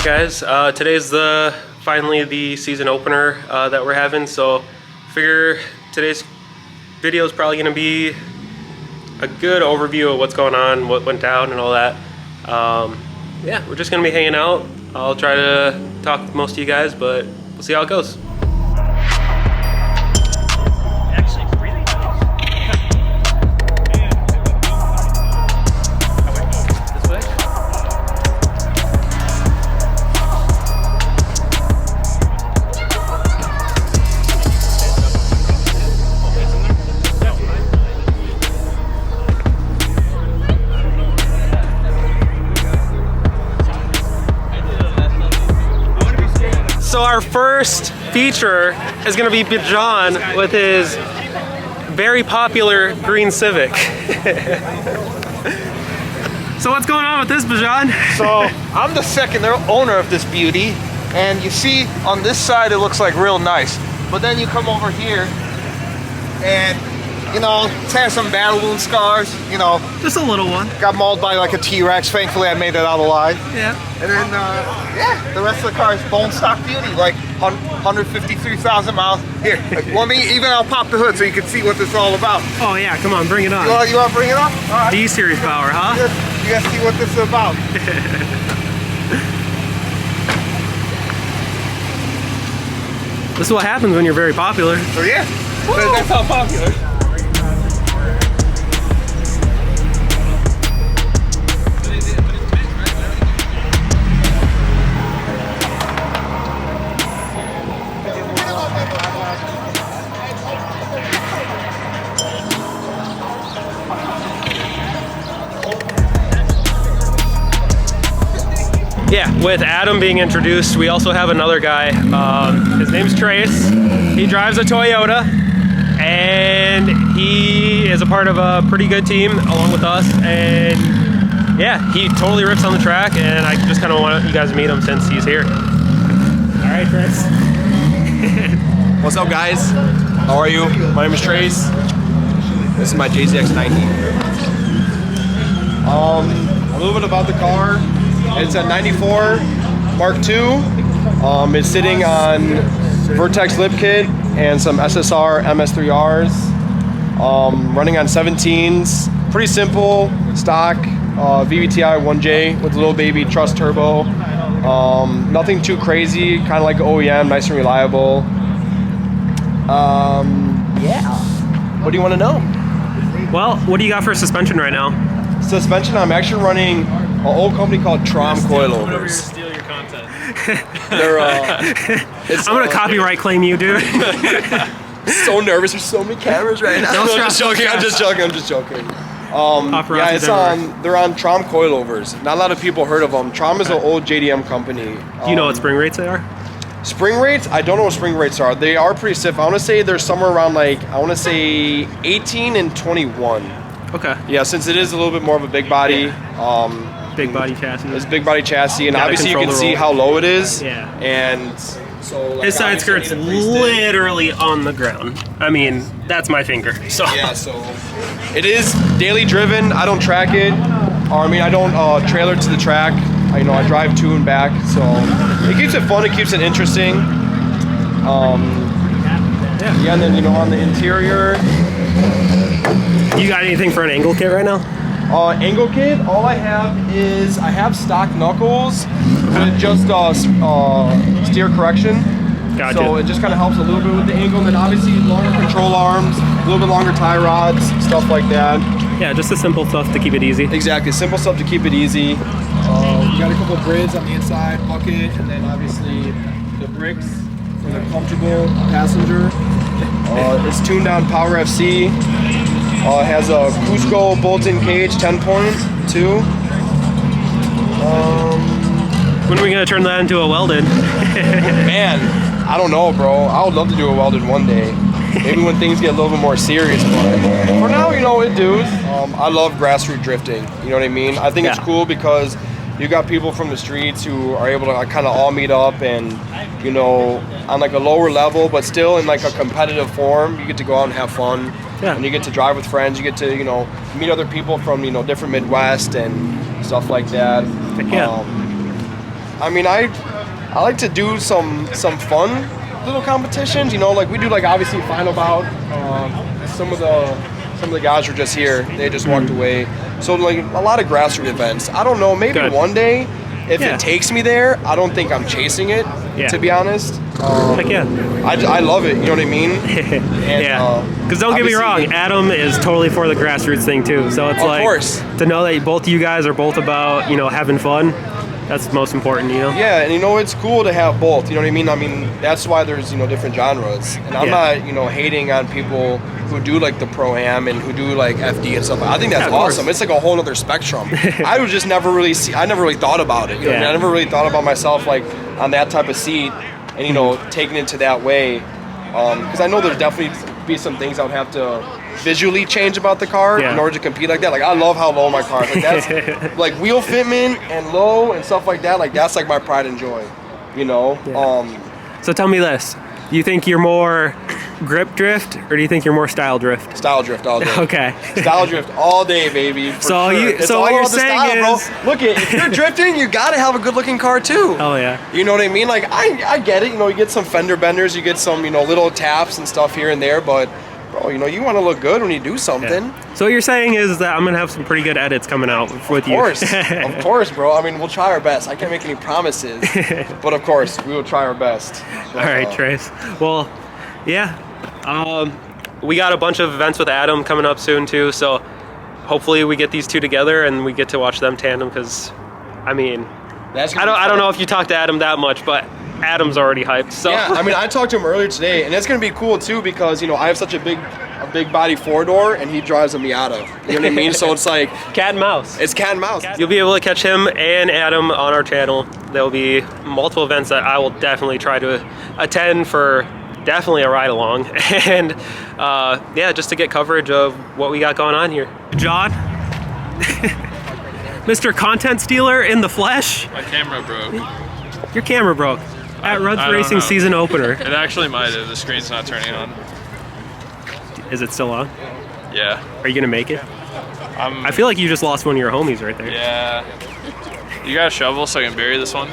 Alright guys, today's finally the season opener that we're having, so figure today's video is probably going to be a good overview of what's going on, what went down and all that. Yeah, we're just going to be hanging out. I'll try to talk with most of you guys, but we'll see how it goes. So our first feature is going to be Bijan with his very popular green Civic. So what's going on with this, Bijan? So I'm the second owner of this beauty, and you see on this side it looks like real nice, but then you come over here and you know, it has some battle wound scars, you know. Just a little one. Got mauled by like a T-Rex. Thankfully I made it out alive. Yeah. And then, yeah, the rest of the car is bone stock beauty, like 153,000 miles. Here, let me, even I'll pop the hood so you can see what this is all about. Oh yeah, come on, bring it on. You want to bring it up? All right. D-Series power, huh? You guys see what this is about. This is what happens when you're very popular. So yeah, that's how popular. Yeah, with Adam being introduced, we also have another guy. His name's Trace. He drives a Toyota, and he is a part of a pretty good team along with us. And yeah, he totally rips on the track, and I just kind of want you guys to meet him since he's here. All right, Trace. What's up, guys? How are you? My name is Trace. This is my JZX90. A little bit about the car. It's a 94 Mark II. It's sitting on Vertex lip kit and some SSR MS3Rs. Running on 17s. Pretty simple, stock VVTi 1J with a little baby Trust Turbo. Nothing too crazy, kind of like OEM, nice and reliable. Yeah. What do you want to know? Well, what do you got for suspension right now? Suspension, I'm actually running an old company called Trom coilovers. Steal your content. They're, I'm gonna copyright claim you, dude. So nervous. There's so many cameras right now. No, I'm just joking. I'm just joking. Yeah, they're on Trom coilovers. Not a lot of people heard of them. Trom is an old JDM company. Do you know what spring rates they are? Spring rates? I don't know what spring rates are. They are pretty stiff. I want to say they're somewhere around like, I want to say 18 and 21. Okay. Yeah, since it is a little bit more of a big body. Big body chassis. It's big body chassis, and Gotta obviously you can control the see roll. how low it is. Yeah. And so like, His side skirt's literally on the ground. I mean, that's my finger. So yeah, so it is daily driven. I don't track it, or I mean, I don't trailer to the track. I drive to and back, so it keeps it fun. It keeps it interesting. Yeah, and then on the interior. You got anything for an angle kit right now? Angle kit, all I have is I have stock knuckles with just steer correction. Gotcha. So it just kind of helps a little bit with the angle, and then obviously longer control arms, a little bit longer tie rods, stuff like that. Yeah, just the simple stuff to keep it easy. Exactly, simple stuff to keep it easy. You got a couple of grids on the inside, bucket, and then obviously the bricks for the comfortable passenger. It's tuned down Power FC. It has a Cusco bolt-in cage 10.2. When are we gonna turn that into a welded? Man, I don't know, bro. I would love to do a welded one day. Maybe when things get a little bit more serious, but for now, it does. I love grassroots drifting. You know what I mean? I think it's cool because you got people from the streets who are able to kind of all meet up and, on like a lower level, but still in like a competitive form. You get to go out and have fun. Yeah. And you get to drive with friends. You get to, meet other people from, different Midwest and stuff like that. Yeah. I mean, I like to do some fun little competitions. You know, like we do like obviously final bout. Some of the guys were just here. They just walked away. So like a lot of grassroots events. I don't know. Maybe one day, if it takes me there, I don't think I'm chasing it. To be honest. Heck yeah. I love it. You know what I mean? And, Because don't get me wrong, Adam is totally for the grassroots thing too. So it's like to know that both of you guys are both about having fun. That's most important, Yeah, and it's cool to have both. You know what I mean? I mean that's why there's different genres. And I'm not hating on people who do like the pro-am and who do like FD and stuff. I think that's awesome. It's like a whole other spectrum. I was just never really I never really thought about it. You know what I mean? I never really thought about myself like on that type of seat and taking it to that way. Because I know there's definitely be some things I would have to visually change about the car in order to compete like that. Like I love how low my car is. Like that's like wheel fitment and low and stuff like that. Like that's like my pride and joy. So tell me this: do you think you're more grip drift or do you think you're more style drift? Style drift all day. Okay. Style drift all day, baby. So what you're saying is, bro. Look, if you're drifting, you gotta have a good-looking car too. Oh yeah. You know what I mean? Like I get it. You get some fender benders, you get some little taps and stuff here and there, but bro, you want to look good when you do something. Yeah. So what you're saying is that I'm gonna have some pretty good edits coming out with you. Of course, bro. I mean, we'll try our best. I can't make any promises, but of course, we will try our best. All right, Trace. Well, yeah. We got a bunch of events with Adam coming up soon too, so hopefully we get these two together and we get to watch them tandem. Because, I mean, I don't know if you talked to Adam that much, but Adam's already hyped. So yeah, I mean, I talked to him earlier today, and it's gonna be cool too because I have such a big body 4-door, and he drives a Miata. You know what I mean? So it's like cat and mouse. It's cat and mouse. You'll be able to catch him and Adam on our channel. There'll be multiple events that I will definitely try to attend for. Definitely a ride along, and yeah, just to get coverage of what we got going on here. John, Mr. Content Stealer in the flesh. My camera broke. Your camera broke at Rudz Racing season opener. It actually might have. The screen's not turning on. Is it still on? Yeah. Are you gonna make it? I feel like you just lost one of your homies right there. Yeah. You got a shovel so I can bury this one?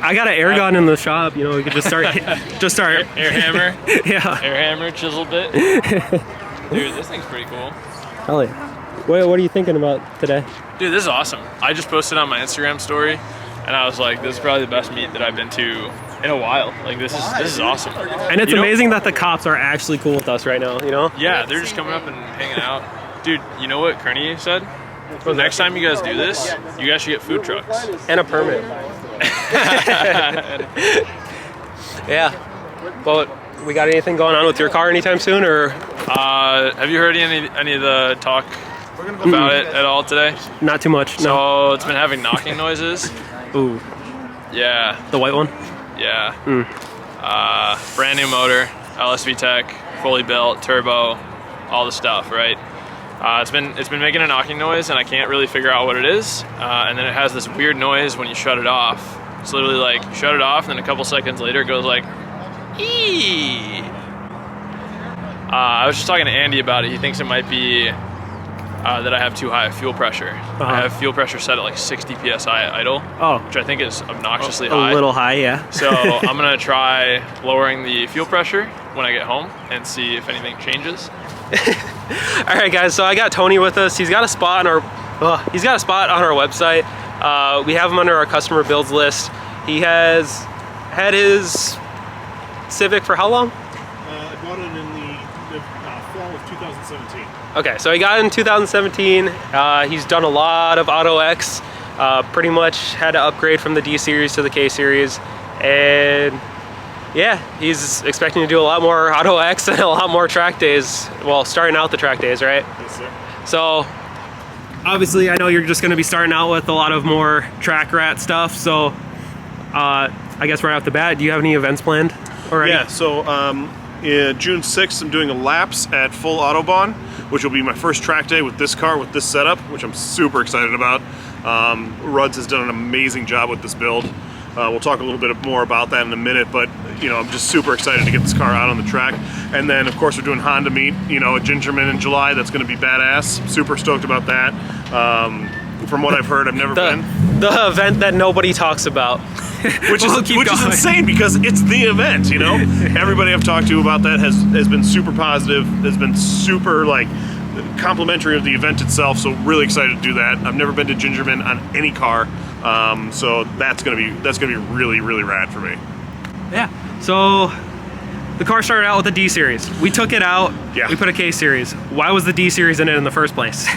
I got an air gun in the shop. We could just start. Air hammer. Yeah. Air hammer, chisel bit. Dude, this thing's pretty cool. Hell yeah. What are you thinking about today? Dude, this is awesome. I just posted on my Instagram story, and I was like, "This is probably the best meet that I've been to in a while. Like, this is awesome." And it's amazing that the cops are actually cool with us right now. Yeah, they're just coming up and hanging out. Dude, you know what Kearney said? Well, next time you guys do this, you guys should get food trucks and a permit. Yeah, but we got anything going on with your car anytime soon, or? Have you heard any of the talk about it at all today? Not too much. No. So it's been having knocking noises. Ooh. Yeah. The white one. Yeah. Brand new motor, LSV Tech, fully built, turbo, all the stuff, right? It's been making a knocking noise, and I can't really figure out what it is. And then it has this weird noise when you shut it off. It's literally like you shut it off, and then a couple seconds later it goes like, ee. I was just talking to Andy about it. He thinks it might be that I have too high of fuel pressure. I have fuel pressure set at like 60 psi idle, which I think is obnoxiously high. A little high, yeah. So I'm gonna try lowering the fuel pressure when I get home and see if anything changes. All right, guys. So I got Tony with us. He's got a spot on our website. We have him under our customer builds list. He has had his Civic for how long? I bought it in the fall of 2017. Okay, so he got it in 2017. He's done a lot of Auto X. Pretty much had to upgrade from the D series to the K series, and yeah, he's expecting to do a lot more Auto X and a lot more track days. Well, starting out the track days, right? Yes, sir. So obviously, I know you're just going to be starting out with a lot of more track rat stuff. So I guess right off the bat, do you have any events planned already? Yeah. So June 6th, I'm doing a laps at Full Autobahn, which will be my first track day with this car, with this setup, which I'm super excited about. Rudz has done an amazing job with this build. We'll talk a little bit more about that in a minute, but I'm just super excited to get this car out on the track. And then of course we're doing Honda Meet, at Gingerman in July. That's going to be badass. Super stoked about that. From what I've heard, I've never been. The event that nobody talks about. which is insane because it's the event, you know. Everybody I've talked to about that has been super positive, has been super like complimentary of the event itself. So really excited to do that. I've never been to Gingerman on any car, so that's gonna be really rad for me. Yeah. So the car started out with a D series. We took it out. Yeah. We put a K series. Why was the D series in it in the first place?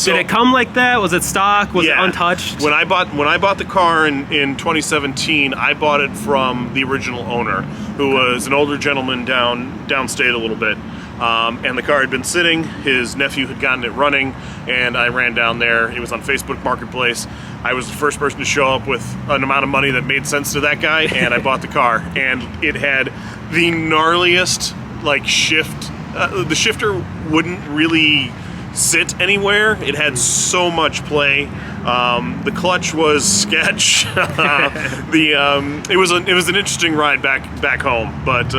Did it come like that? Was it stock? Was it untouched? When I bought the car in 2017, I bought it from the original owner, who was an older gentleman downstate a little bit. And the car had been sitting. His nephew had gotten it running, and I ran down there. It was on Facebook Marketplace. I was the first person to show up with an amount of money that made sense to that guy, and I bought the car. And it had the gnarliest like shift. The shifter wouldn't really sit anywhere. It had so much play. The clutch was sketch. It was an interesting ride back home. But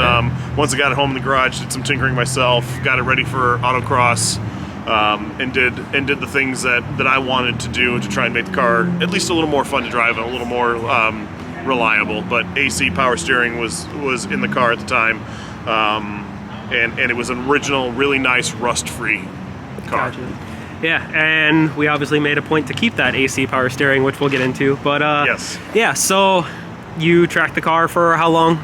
once I got it home in the garage, did some tinkering myself, got it ready for autocross, and did the things that I wanted to do to try and make the car at least a little more fun to drive and a little more reliable. But AC power steering was in the car at the time, and it was an original, really nice rust-free car. Gotcha. Yeah, and we obviously made a point to keep that AC power steering, which we'll get into. But yes. Yeah. So you tracked the car for how long?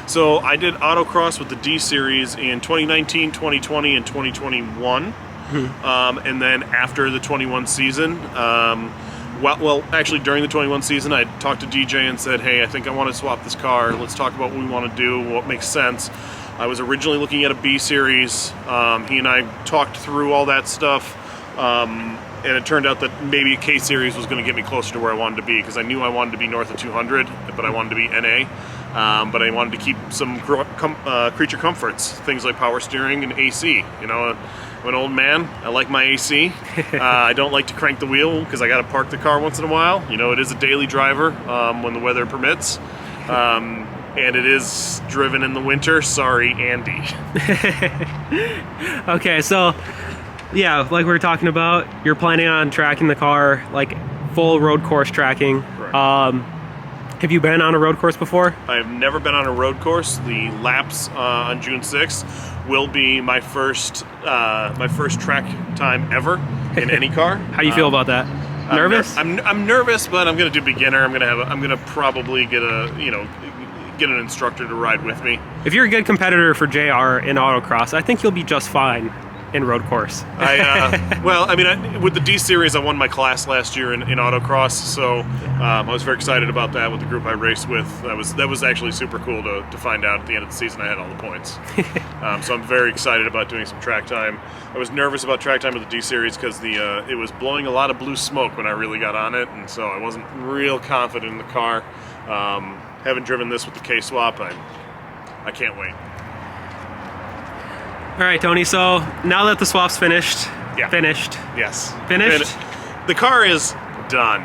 So I did autocross with the D series in 2019, 2020, and 2021. And then after the 21 season, well, actually during the 21 season, I talked to DJ and said, hey, I think I want to swap this car. Let's talk about what we want to do, what makes sense. I was originally looking at a B series. He and I talked through all that stuff. And it turned out that maybe a K series was going to get me closer to where I wanted to be, because I knew I wanted to be north of 200, but I wanted to be NA. But I wanted to keep some creature comforts, things like power steering and AC. You know, I'm an old man. I like my AC. I don't like to crank the wheel because I got to park the car once in a while. You know, it is a daily driver when the weather permits. And it is driven in the winter. Sorry, Andy. Okay, so yeah, like we were talking about, you're planning on tracking the car, like full road course tracking. Have you been on a road course before? I have never been on a road course. The laps on June 6th will be my first track time ever in any car. How do you feel about that? Nervous? I'm nervous, but I'm gonna do beginner. I'm gonna probably get an instructor to ride with me. If you're a good competitor for JR in autocross, I think you'll be just fine in road course. Well, I mean, with the D series, I won my class last year in autocross, so I was very excited about that with the group I raced with. That was actually super cool to find out at the end of the season I had all the points. So I'm very excited about doing some track time. I was nervous about track time with the D series because it was blowing a lot of blue smoke when I really got on it, and so I wasn't real confident in the car. Having driven this with the K swap, I can't wait. All right, Tony, so now that the swap's finished, Yes. Finished? The car is done.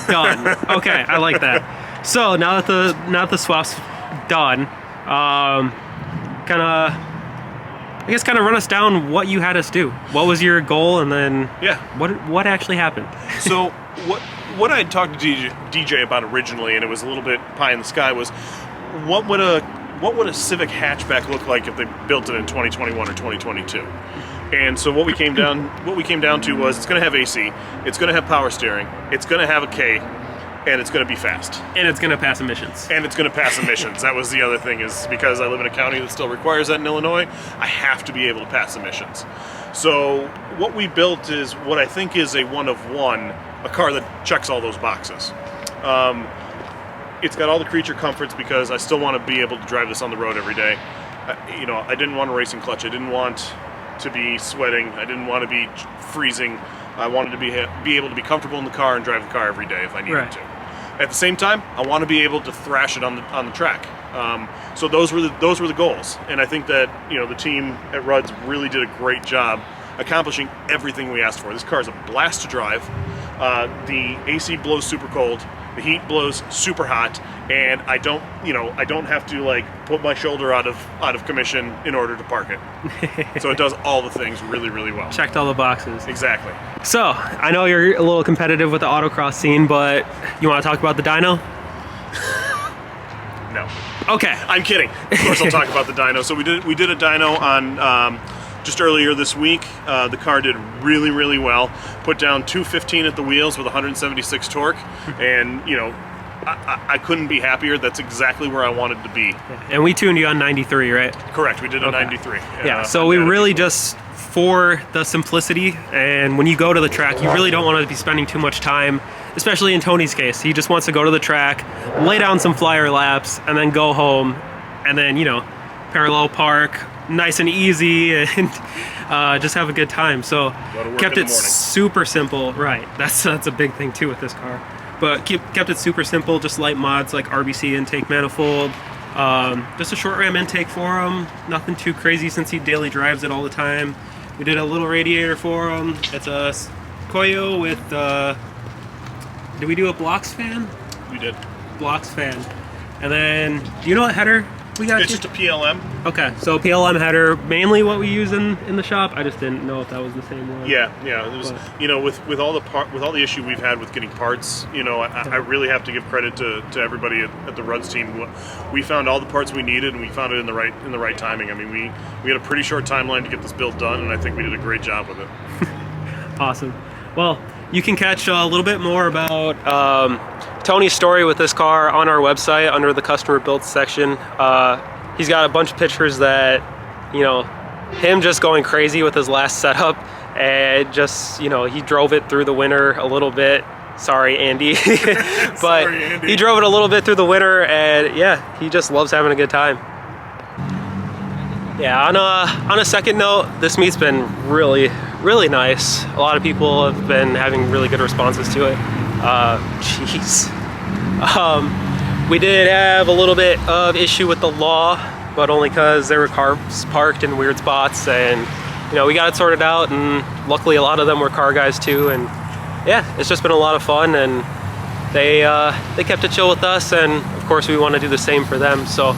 Done. Okay, I like that. So now that the swap's done, kind of run us down what you had us do. What was your goal, and then what actually happened? So what I had talked to DJ about originally, and it was a little bit pie in the sky, was what would a Civic hatchback look like if they built it in 2021 or 2022? And so what we came down to was it's going to have AC, it's going to have power steering, it's going to have a K, and it's going to be fast. And it's going to pass emissions. That was the other thing, is because I live in a county that still requires that in Illinois, I have to be able to pass emissions. So what we built is what I think is a one of one, a car that checks all those boxes. It's got all the creature comforts because I still want to be able to drive this on the road every day. I didn't want a racing clutch. I didn't want to be sweating. I didn't want to be freezing. I wanted to be able to be comfortable in the car and drive the car every day if I needed to. At the same time, I want to be able to thrash it on the track. So those were the goals, and I think that the team at Rudz really did a great job accomplishing everything we asked for. This car is a blast to drive. The AC blows super cold. The heat blows super hot, and I don't have to like put my shoulder out of commission in order to park it. So it does all the things really, really well. Checked all the boxes. Exactly. So, I know you're a little competitive with the autocross scene, but you want to talk about the dyno? No. Okay. I'm kidding. Of course, I'll talk about the dyno. So we did a dyno on just earlier this week. The car did really, really well. Put down 215 at the wheels with 176 torque, and you know, I couldn't be happier. That's exactly where I wanted to be. And we tuned you on 93, right? Correct. We did a 93. Yeah. So we really just, for the simplicity, and when you go to the track, you really don't want to be spending too much time, especially in Tony's case. He just wants to go to the track, lay down some flyer laps, and then go home, and then, you know, parallel park, nice and easy, and just have a good time. So kept it super simple. Right. That's a big thing too with this car. But kept it super simple, just light mods like RBC intake manifold, just a short ram intake for him, nothing too crazy since he daily drives it all the time. We did a little radiator for him. It's a Koyo with, did we do a Blocks fan? We did. Blocks fan. And then, do you know what header we got? It's just a PLM. Okay, so PLM header, mainly what we use in the shop. I just didn't know if that was the same one. Yeah. It was, you know, with all the issue we've had with getting parts, you know, I really have to give credit to everybody at the Rudz team. We found all the parts we needed, and we found it in the right timing. I mean, we had a pretty short timeline to get this build done, and I think we did a great job with it. Awesome. Well, you can catch a little bit more about Tony's story with this car on our website under the customer build section. He's got a bunch of pictures that, you know, him just going crazy with his last setup, and just, you know, he drove it through the winter a little bit. Sorry, Andy. But Sorry, Andy. He drove it a little bit through the winter, and yeah, he just loves having a good time. Yeah, on a second note, this meet's been really, really nice. A lot of people have been having really good responses to it. Jeez. We did have a little bit of issue with the law, but only because there were cars parked in weird spots, and you know, we got it sorted out, and luckily a lot of them were car guys too, and yeah, it's just been a lot of fun, and they kept it chill with us, and of course we want to do the same for them. So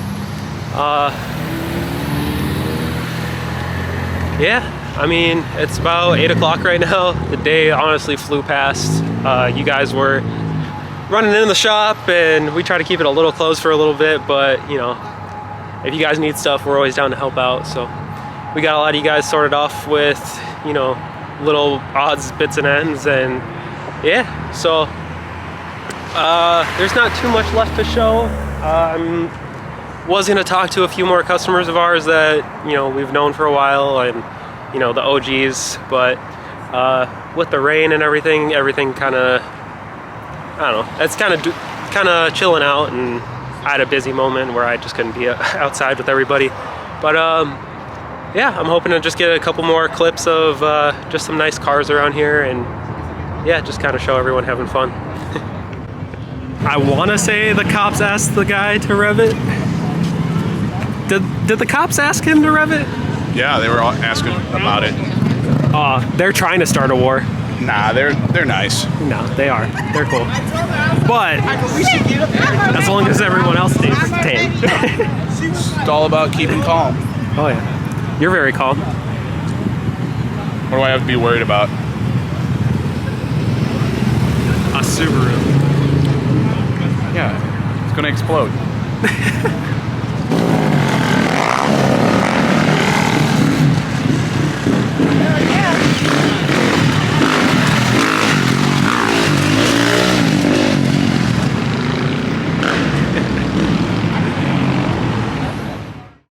yeah, I mean, it's about 8 o'clock right now. The day honestly flew past. You guys were running in the shop, and we try to keep it a little closed for a little bit, but you know, if you guys need stuff, we're always down to help out. So we got a lot of you guys sorted off with, you know, little odds, bits and ends, and yeah, so there's not too much left to show. Was gonna talk to a few more customers of ours that, you know, we've known for a while, and you know, the OGs, but with the rain and everything kind of, I don't know, it's kind of chilling out, and I had a busy moment where I just couldn't be outside with everybody. But yeah, I'm hoping to just get a couple more clips of just some nice cars around here, and yeah, just kind of show everyone having fun. I want to say the cops asked the guy to rev it. Did the cops ask him to rev it? Yeah, they were all asking about it. They're trying to start a war. Nah, they're nice. No, they are. They're cool. But as long as everyone else stays tame. It's all about keeping calm. Oh yeah, you're very calm. What do I have to be worried about? A Subaru. Yeah, it's gonna explode.